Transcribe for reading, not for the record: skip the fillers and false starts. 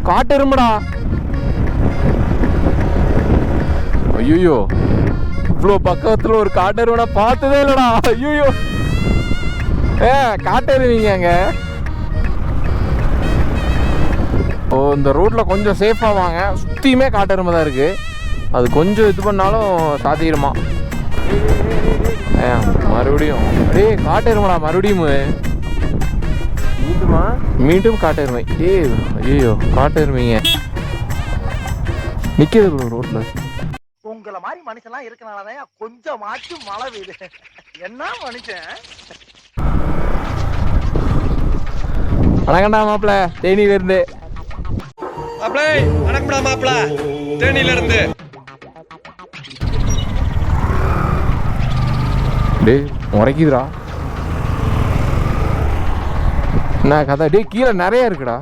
காட்டெருமடா. ஐயோ, இவ்வளோ பக்கத்தில் ஒரு காட்டெருமனை பார்த்ததே இல்லைடா. ஐயோ, காட்டெருவீங்க அங்க. ஓ, இந்த ரோட்டில் கொஞ்சம் சேஃபாக வாங்க. சுற்றியுமே காட்டெருமை தான் இருக்குது. அது கொஞ்சம் இது பண்ணாலும் சாத்திடுமா. மறுபடியும் காட்டெருமைடா. மறுபடியும் மீண்டும் காட்டெருமை. ஐயோ, காட்டெருமைங்க நிற்கிறது ரோட்டில். உங்களை மாதிரி மனுஷன்லாம் இருக்கனாலதான் கொஞ்சம் மாற்றி மழை பெய்யுது. என்ன மனுஷன். வணக்கம்டா மாப்பிள்ள, தேனியில இருந்து. வணக்கம்டா மாப்பிள்ள, தேனியில இருந்து. டேய் உரைக்குதுடா. என்ன கதை? டேய் கீழே நிறைய இருக்குடா.